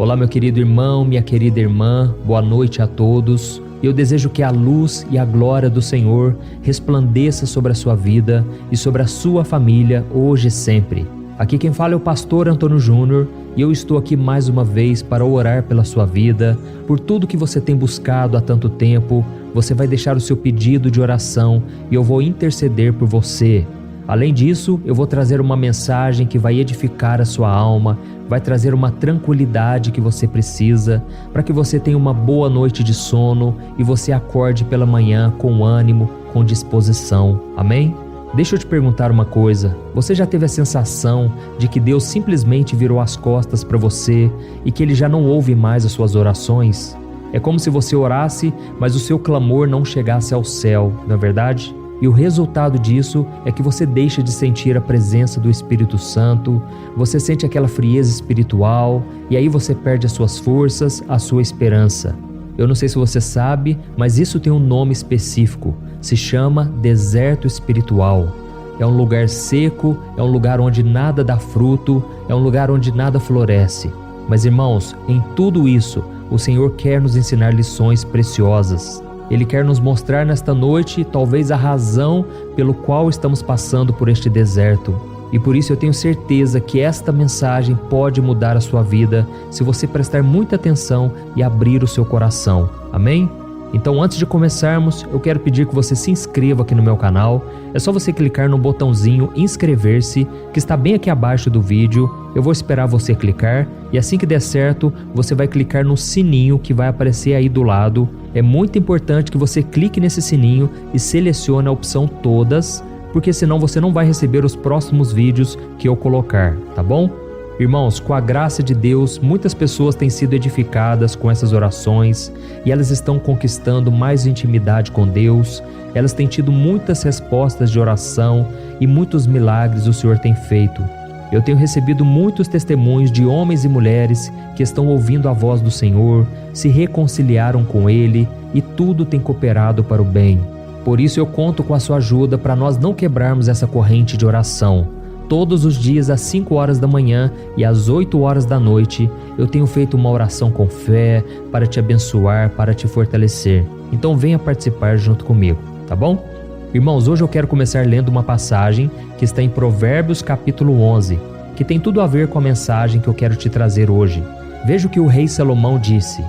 Olá, meu querido irmão, minha querida irmã, boa noite a todos. Eu desejo que a luz e a glória do Senhor resplandeça sobre a sua vida e sobre a sua família hoje e sempre. Aqui quem fala é o pastor Antônio Júnior e eu estou aqui mais uma vez para orar pela sua vida, por tudo que você tem buscado há tanto tempo. Você vai deixar o seu pedido de oração e eu vou interceder por você. Além disso, eu vou trazer uma mensagem que vai edificar a sua alma, vai trazer uma tranquilidade que você precisa, para que você tenha uma boa noite de sono e você acorde pela manhã com ânimo, com disposição. Amém? Deixa eu te perguntar uma coisa, você já teve a sensação de que Deus simplesmente virou as costas para você e que Ele já não ouve mais as suas orações? É como se você orasse, mas o seu clamor não chegasse ao céu, não é verdade? E o resultado disso é que você deixa de sentir a presença do Espírito Santo, você sente aquela frieza espiritual e aí você perde as suas forças, a sua esperança. Eu não sei se você sabe, mas isso tem um nome específico, se chama deserto espiritual. É um lugar seco, é um lugar onde nada dá fruto, é um lugar onde nada floresce. Mas irmãos, em tudo isso, o Senhor quer nos ensinar lições preciosas. Ele quer nos mostrar nesta noite talvez a razão pelo qual estamos passando por este deserto. E por isso eu tenho certeza que esta mensagem pode mudar a sua vida se você prestar muita atenção e abrir o seu coração. Amém? Então antes de começarmos, eu quero pedir que você se inscreva aqui no meu canal. É só você clicar no botãozinho inscrever-se, que está bem aqui abaixo do vídeo. Eu vou esperar você clicar e assim que der certo, você vai clicar no sininho que vai aparecer aí do lado. É muito importante que você clique nesse sininho e selecione a opção todas, porque senão você não vai receber os próximos vídeos que eu colocar, tá bom? Irmãos, com a graça de Deus, muitas pessoas têm sido edificadas com essas orações e elas estão conquistando mais intimidade com Deus. Elas têm tido muitas respostas de oração e muitos milagres o Senhor tem feito. Eu tenho recebido muitos testemunhos de homens e mulheres que estão ouvindo a voz do Senhor, se reconciliaram com Ele e tudo tem cooperado para o bem. Por isso eu conto com a sua ajuda para nós não quebrarmos essa corrente de oração. Todos os dias às 5 horas da manhã e às 8 horas da noite, eu tenho feito uma oração com fé para te abençoar, para te fortalecer. Então venha participar junto comigo, tá bom? Irmãos, hoje eu quero começar lendo uma passagem que está em Provérbios capítulo 11, que tem tudo a ver com a mensagem que eu quero te trazer hoje. Veja o que o rei Salomão disse: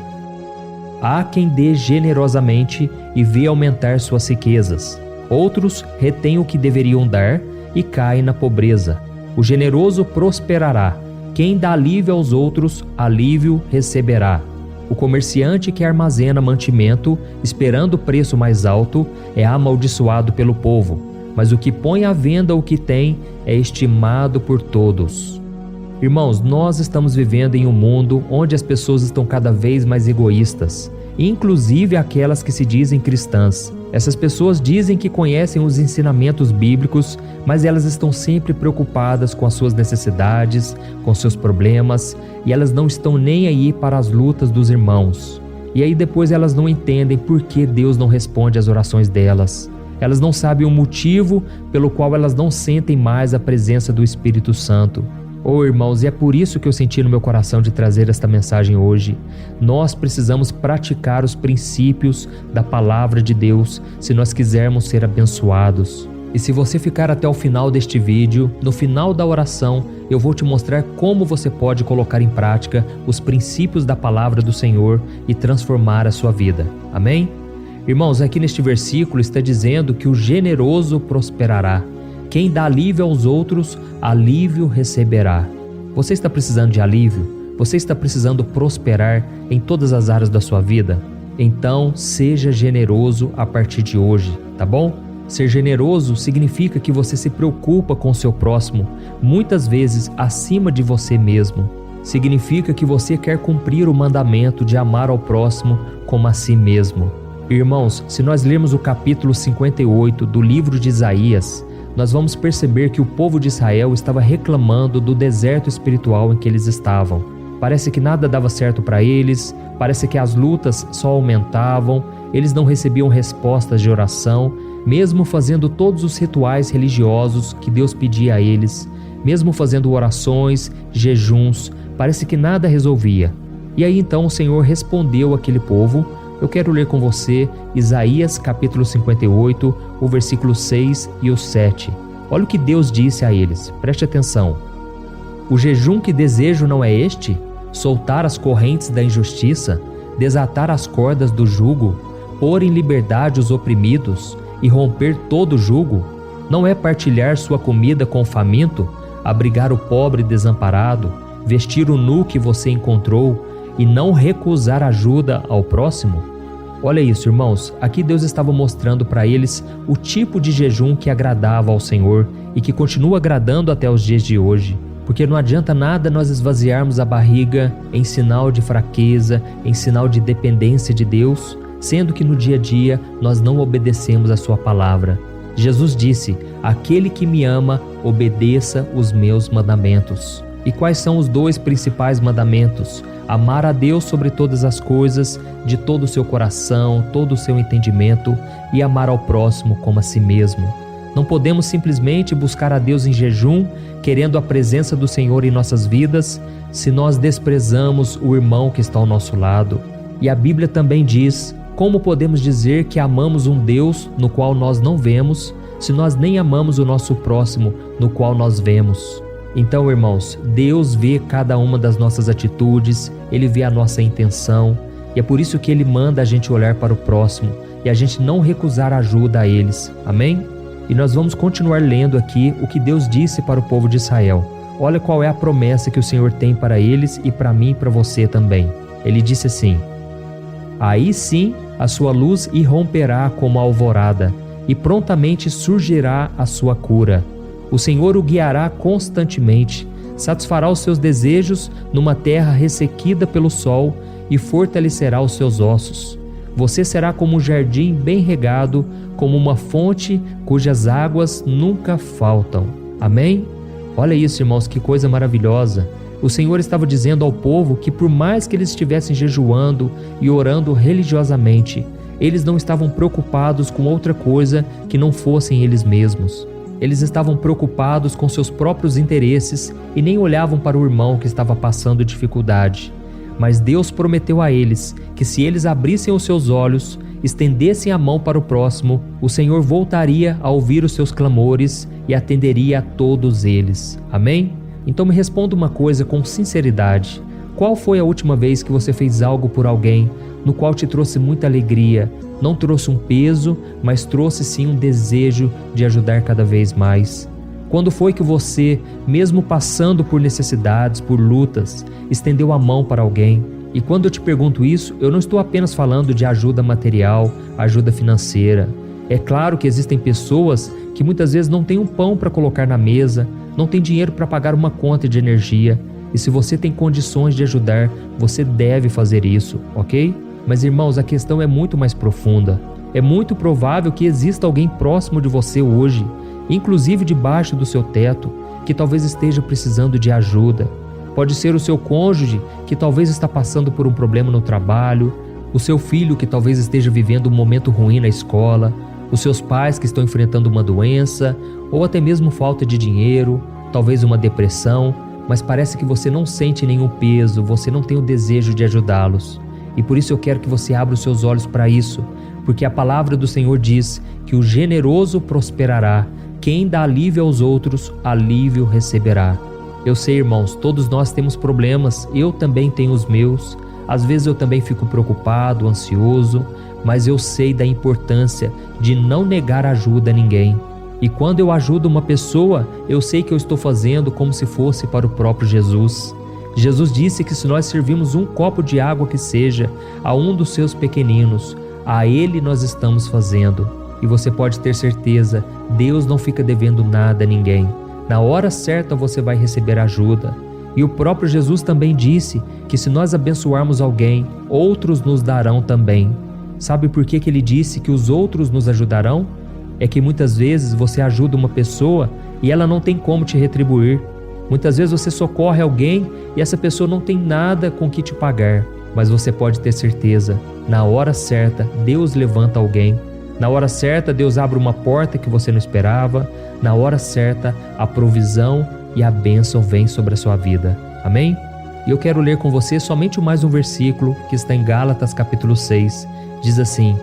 há quem dê generosamente e vê aumentar suas riquezas. Outros retêm o que deveriam dar e caem na pobreza. O generoso prosperará. Quem dá alívio aos outros, alívio receberá. O comerciante que armazena mantimento, esperando o preço mais alto, é amaldiçoado pelo povo. Mas o que põe à venda o que tem é estimado por todos. Irmãos, nós estamos vivendo em um mundo onde as pessoas estão cada vez mais egoístas, inclusive aquelas que se dizem cristãs. Essas pessoas dizem que conhecem os ensinamentos bíblicos, mas elas estão sempre preocupadas com as suas necessidades, com seus problemas, e elas não estão nem aí para as lutas dos irmãos. E aí depois elas não entendem por que Deus não responde às orações delas. Elas não sabem o motivo pelo qual elas não sentem mais a presença do Espírito Santo. Irmãos, e é por isso que eu senti no meu coração de trazer esta mensagem hoje. Nós precisamos praticar os princípios da palavra de Deus se nós quisermos ser abençoados. E se você ficar até o final deste vídeo, no final da oração, eu vou te mostrar como você pode colocar em prática os princípios da palavra do Senhor e transformar a sua vida. Amém? Irmãos, aqui neste versículo está dizendo que o generoso prosperará. Quem dá alívio aos outros, alívio receberá. Você está precisando de alívio? Você está precisando prosperar em todas as áreas da sua vida? Então, seja generoso a partir de hoje, tá bom? Ser generoso significa que você se preocupa com o seu próximo, muitas vezes acima de você mesmo. Significa que você quer cumprir o mandamento de amar ao próximo como a si mesmo. Irmãos, se nós lermos o capítulo 58 do livro de Isaías, nós vamos perceber que o povo de Israel estava reclamando do deserto espiritual em que eles estavam. Parece que nada dava certo para eles, parece que as lutas só aumentavam, eles não recebiam respostas de oração, mesmo fazendo todos os rituais religiosos que Deus pedia a eles, mesmo fazendo orações, jejuns, parece que nada resolvia. E aí então o Senhor respondeu àquele povo. Eu quero ler com você Isaías capítulo 58, o versículo 6 e o 7. Olha o que Deus disse a eles, preste atenção. O jejum que desejo não é este? Soltar as correntes da injustiça, desatar as cordas do jugo, pôr em liberdade os oprimidos e romper todo jugo? Não é partilhar sua comida com o faminto, abrigar o pobre desamparado, vestir o nu que você encontrou e não recusar ajuda ao próximo? Olha isso, irmãos, aqui Deus estava mostrando para eles o tipo de jejum que agradava ao Senhor e que continua agradando até os dias de hoje. Porque não adianta nada nós esvaziarmos a barriga em sinal de fraqueza, em sinal de dependência de Deus, sendo que no dia a dia nós não obedecemos a sua palavra. Jesus disse: aquele que me ama, obedeça os meus mandamentos. E quais são os dois principais mandamentos? Amar a Deus sobre todas as coisas, de todo o seu coração, todo o seu entendimento, e amar ao próximo como a si mesmo. Não podemos simplesmente buscar a Deus em jejum, querendo a presença do Senhor em nossas vidas, se nós desprezamos o irmão que está ao nosso lado. E a Bíblia também diz: como podemos dizer que amamos um Deus no qual nós não vemos, se nós nem amamos o nosso próximo no qual nós vemos? Então, irmãos, Deus vê cada uma das nossas atitudes, Ele vê a nossa intenção, e é por isso que Ele manda a gente olhar para o próximo e a gente não recusar ajuda a eles. Amém? E nós vamos continuar lendo aqui o que Deus disse para o povo de Israel. Olha qual é a promessa que o Senhor tem para eles e para mim e para você também. Ele disse assim: aí sim a sua luz irromperá como a alvorada, e prontamente surgirá a sua cura. O Senhor o guiará constantemente, satisfará os seus desejos numa terra ressequida pelo sol e fortalecerá os seus ossos. Você será como um jardim bem regado, como uma fonte cujas águas nunca faltam. Amém? Olha isso, irmãos, que coisa maravilhosa. O Senhor estava dizendo ao povo que por mais que eles estivessem jejuando e orando religiosamente, eles não estavam preocupados com outra coisa que não fossem eles mesmos. Eles estavam preocupados com seus próprios interesses e nem olhavam para o irmão que estava passando dificuldade. Mas Deus prometeu a eles que se eles abrissem os seus olhos, estendessem a mão para o próximo, o Senhor voltaria a ouvir os seus clamores e atenderia a todos eles. Amém? Então me responda uma coisa com sinceridade. Qual foi a última vez que você fez algo por alguém no qual te trouxe muita alegria? Não trouxe um peso, mas trouxe sim um desejo de ajudar cada vez mais. Quando foi que você, mesmo passando por necessidades, por lutas, estendeu a mão para alguém? E quando eu te pergunto isso, eu não estou apenas falando de ajuda material, ajuda financeira. É claro que existem pessoas que muitas vezes não têm um pão para colocar na mesa, não têm dinheiro para pagar uma conta de energia. E se você tem condições de ajudar, você deve fazer isso, ok? Mas irmãos, a questão é muito mais profunda. É muito provável que exista alguém próximo de você hoje, inclusive debaixo do seu teto, que talvez esteja precisando de ajuda. Pode ser o seu cônjuge, que talvez está passando por um problema no trabalho, o seu filho que talvez esteja vivendo um momento ruim na escola, os seus pais que estão enfrentando uma doença, ou até mesmo falta de dinheiro, talvez uma depressão, mas parece que você não sente nenhum peso, você não tem o desejo de ajudá-los. E por isso eu quero que você abra os seus olhos para isso, porque a palavra do Senhor diz que o generoso prosperará, quem dá alívio aos outros, alívio receberá. Eu sei, irmãos, todos nós temos problemas, eu também tenho os meus. Às vezes eu também fico preocupado, ansioso, mas eu sei da importância de não negar ajuda a ninguém. E quando eu ajudo uma pessoa, eu sei que eu estou fazendo como se fosse para o próprio Jesus. Jesus disse que se nós servimos um copo de água que seja a um dos seus pequeninos, a ele nós estamos fazendo. E você pode ter certeza, Deus não fica devendo nada a ninguém. Na hora certa você vai receber ajuda. E o próprio Jesus também disse que se nós abençoarmos alguém, outros nos darão também. Sabe por que ele disse que os outros nos ajudarão? É que muitas vezes você ajuda uma pessoa e ela não tem como te retribuir. Muitas vezes você socorre alguém e essa pessoa não tem nada com que te pagar. Mas você pode ter certeza, na hora certa, Deus levanta alguém. Na hora certa, Deus abre uma porta que você não esperava. Na hora certa, a provisão e a bênção vêm sobre a sua vida. Amém? E eu quero ler com você somente mais um versículo que está em Gálatas capítulo 6. Diz assim: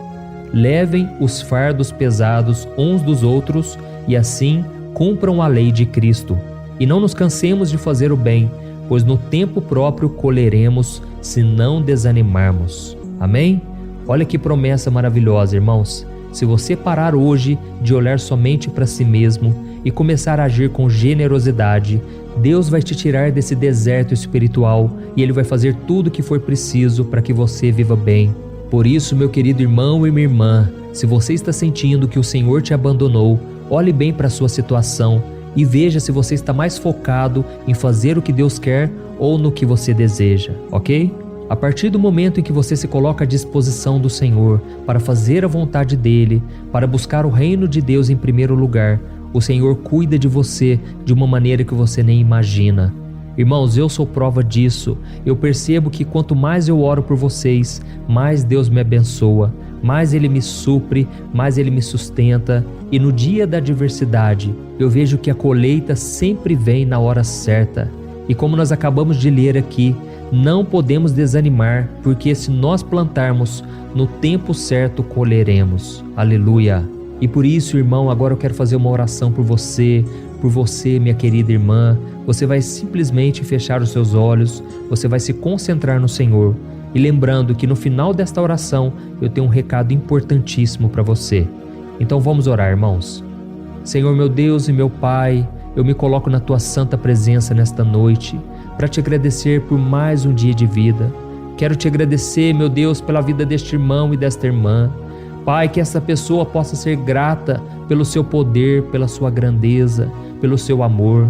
levem os fardos pesados uns dos outros e assim cumpram a lei de Cristo. E não nos cansemos de fazer o bem, pois no tempo próprio colheremos se não desanimarmos. Amém? Olha que promessa maravilhosa, irmãos. Se você parar hoje de olhar somente para si mesmo e começar a agir com generosidade, Deus vai te tirar desse deserto espiritual e Ele vai fazer tudo o que for preciso para que você viva bem. Por isso, meu querido irmão e minha irmã, se você está sentindo que o Senhor te abandonou, olhe bem para a sua situação e veja se você está mais focado em fazer o que Deus quer ou no que você deseja, ok? A partir do momento em que você se coloca à disposição do Senhor para fazer a vontade dEle, para buscar o reino de Deus em primeiro lugar, o Senhor cuida de você de uma maneira que você nem imagina. Irmãos, eu sou prova disso. Eu percebo que quanto mais eu oro por vocês, mais Deus me abençoa, mais Ele me supre, mais Ele me sustenta. E no dia da adversidade, eu vejo que a colheita sempre vem na hora certa. E como nós acabamos de ler aqui, não podemos desanimar, porque se nós plantarmos, no tempo certo colheremos. Aleluia! E por isso, irmão, agora eu quero fazer uma oração por você, minha querida irmã. Você vai simplesmente fechar os seus olhos, você vai se concentrar no Senhor. E lembrando que no final desta oração, eu tenho um recado importantíssimo para você. Então vamos orar, irmãos. Senhor, meu Deus e meu Pai, eu me coloco na Tua santa presença nesta noite, para te agradecer por mais um dia de vida. Quero te agradecer, meu Deus, pela vida deste irmão e desta irmã. Pai, que essa pessoa possa ser grata pelo seu poder, pela sua grandeza, pelo seu amor.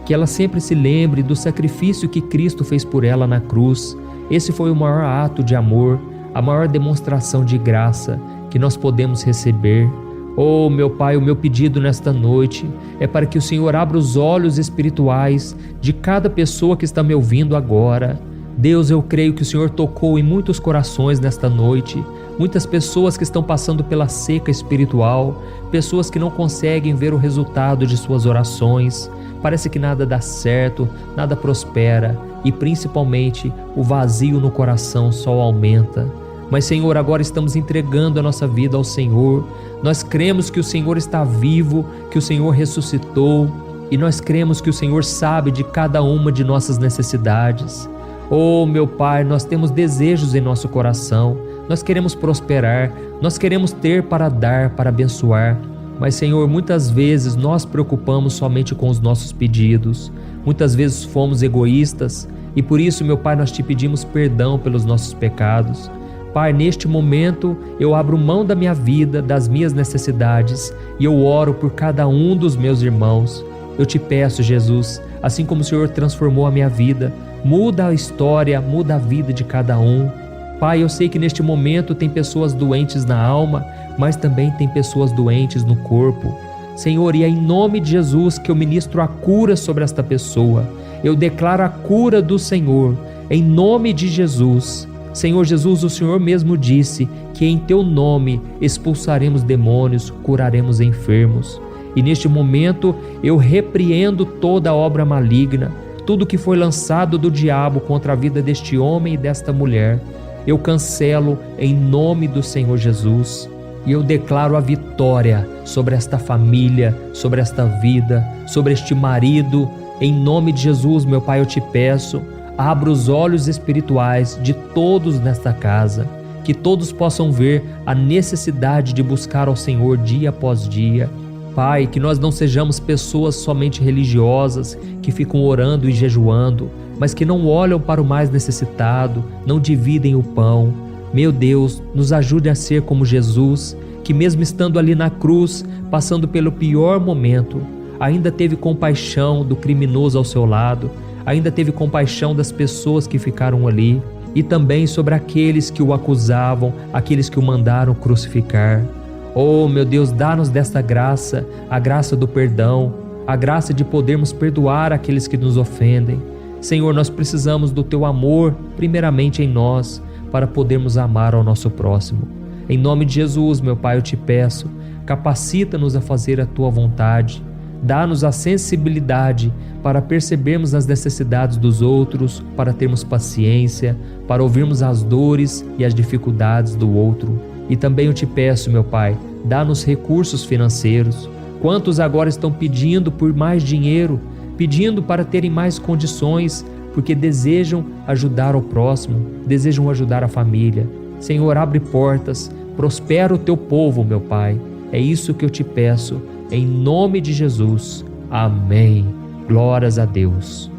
Que ela sempre se lembre do sacrifício que Cristo fez por ela na cruz. Esse foi o maior ato de amor, a maior demonstração de graça que nós podemos receber. Oh, meu Pai, o meu pedido nesta noite é para que o Senhor abra os olhos espirituais de cada pessoa que está me ouvindo agora. Deus, eu creio que o Senhor tocou em muitos corações nesta noite, muitas pessoas que estão passando pela seca espiritual, pessoas que não conseguem ver o resultado de suas orações, parece que nada dá certo, nada prospera e principalmente o vazio no coração só aumenta. Mas, Senhor, agora estamos entregando a nossa vida ao Senhor. Nós cremos que o Senhor está vivo, que o Senhor ressuscitou e nós cremos que o Senhor sabe de cada uma de nossas necessidades. Oh, meu Pai, nós temos desejos em nosso coração, nós queremos prosperar, nós queremos ter para dar, para abençoar. Mas, Senhor, muitas vezes nós preocupamos somente com os nossos pedidos, muitas vezes fomos egoístas e por isso, meu Pai, nós te pedimos perdão pelos nossos pecados. Pai, neste momento eu abro mão da minha vida, das minhas necessidades e eu oro por cada um dos meus irmãos. Eu te peço, Jesus, assim como o Senhor transformou a minha vida, muda a história, muda a vida de cada um. Pai, eu sei que neste momento tem pessoas doentes na alma, mas também tem pessoas doentes no corpo. Senhor, e é em nome de Jesus que eu ministro a cura sobre esta pessoa. Eu declaro a cura do Senhor, em nome de Jesus. Senhor Jesus, o Senhor mesmo disse que em Teu nome expulsaremos demônios, curaremos enfermos. E neste momento eu repreendo toda obra maligna, tudo que foi lançado do diabo contra a vida deste homem e desta mulher. Eu cancelo em nome do Senhor Jesus. E eu declaro a vitória sobre esta família, sobre esta vida, sobre este marido. Em nome de Jesus, meu Pai, eu te peço, abra os olhos espirituais de todos nesta casa, que todos possam ver a necessidade de buscar ao Senhor dia após dia. Pai, que nós não sejamos pessoas somente religiosas, que ficam orando e jejuando, mas que não olham para o mais necessitado, não dividem o pão. Meu Deus, nos ajude a ser como Jesus, que mesmo estando ali na cruz, passando pelo pior momento, ainda teve compaixão do criminoso ao seu lado, ainda teve compaixão das pessoas que ficaram ali e também sobre aqueles que o acusavam, aqueles que o mandaram crucificar. Oh, meu Deus, dá-nos desta graça, a graça do perdão, a graça de podermos perdoar aqueles que nos ofendem. Senhor, nós precisamos do Teu amor, primeiramente em nós, para podermos amar ao nosso próximo. Em nome de Jesus, meu Pai, eu te peço, capacita-nos a fazer a Tua vontade. Dá-nos a sensibilidade para percebermos as necessidades dos outros, para termos paciência, para ouvirmos as dores e as dificuldades do outro. E também eu te peço, meu Pai, dá-nos recursos financeiros. Quantos agora estão pedindo por mais dinheiro, pedindo para terem mais condições, porque desejam ajudar o próximo, desejam ajudar a família. Senhor, abre portas, prospera o teu povo, meu Pai. É isso que eu te peço, em nome de Jesus. Amém. Glórias a Deus.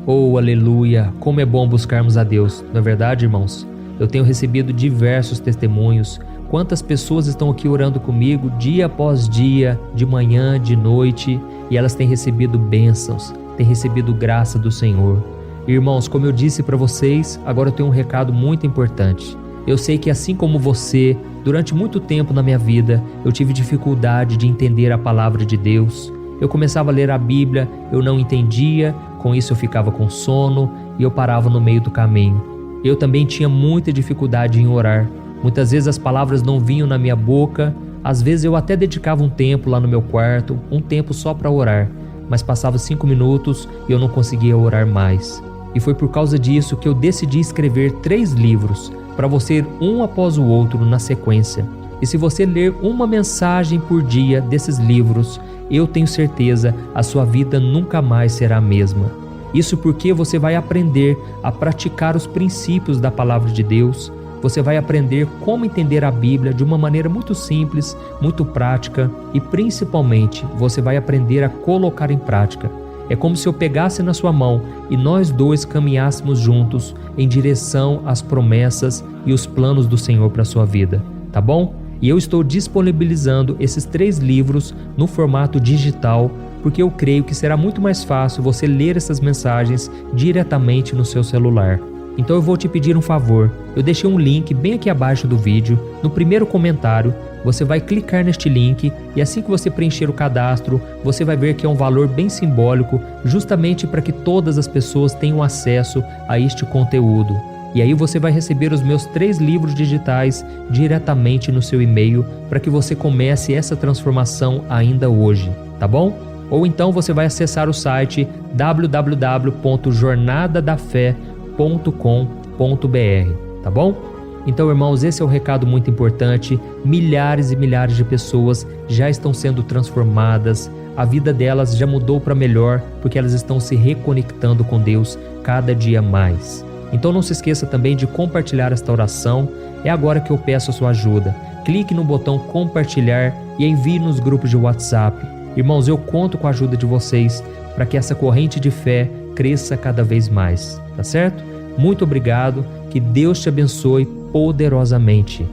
Oh, aleluia! Como é bom buscarmos a Deus. Não é verdade, irmãos? Eu tenho recebido diversos testemunhos. Quantas pessoas estão aqui orando comigo dia após dia, de manhã, de noite, e elas têm recebido bênçãos, têm recebido graça do Senhor. Irmãos, como eu disse para vocês, agora eu tenho um recado muito importante. Eu sei que assim como você, durante muito tempo na minha vida, eu tive dificuldade de entender a palavra de Deus. Eu começava a ler a Bíblia, eu não entendia, com isso eu ficava com sono e eu parava no meio do caminho. Eu também tinha muita dificuldade em orar. Muitas vezes as palavras não vinham na minha boca, às vezes eu até dedicava um tempo lá no meu quarto, um tempo só para orar, mas passava 5 minutos e eu não conseguia orar mais. E foi por causa disso que eu decidi escrever 3 livros, para você ir um após o outro na sequência. E se você ler uma mensagem por dia desses livros, eu tenho certeza a sua vida nunca mais será a mesma. Isso porque você vai aprender a praticar os princípios da palavra de Deus. Você vai aprender como entender a Bíblia de uma maneira muito simples, muito prática e principalmente você vai aprender a colocar em prática. É como se eu pegasse na sua mão e nós dois caminhássemos juntos em direção às promessas e os planos do Senhor para a sua vida, tá bom? E eu estou disponibilizando esses 3 livros no formato digital, porque eu creio que será muito mais fácil você ler essas mensagens diretamente no seu celular. Então eu vou te pedir um favor, eu deixei um link bem aqui abaixo do vídeo, no primeiro comentário, você vai clicar neste link e assim que você preencher o cadastro, você vai ver que é um valor bem simbólico, justamente para que todas as pessoas tenham acesso a este conteúdo. E aí você vai receber os meus 3 livros digitais diretamente no seu e-mail para que você comece essa transformação ainda hoje, tá bom? Ou então você vai acessar o site www.jornadadafé.com.br, tá bom? Então, irmãos, esse é um recado muito importante. Milhares e milhares de pessoas já estão sendo transformadas, a vida delas já mudou para melhor porque elas estão se reconectando com Deus cada dia mais. Então não se esqueça também de compartilhar esta oração, é agora que eu peço a sua ajuda. Clique no botão compartilhar e envie nos grupos de WhatsApp. Irmãos, eu conto com a ajuda de vocês para que essa corrente de fé cresça cada vez mais, tá certo? Muito obrigado, que Deus te abençoe poderosamente.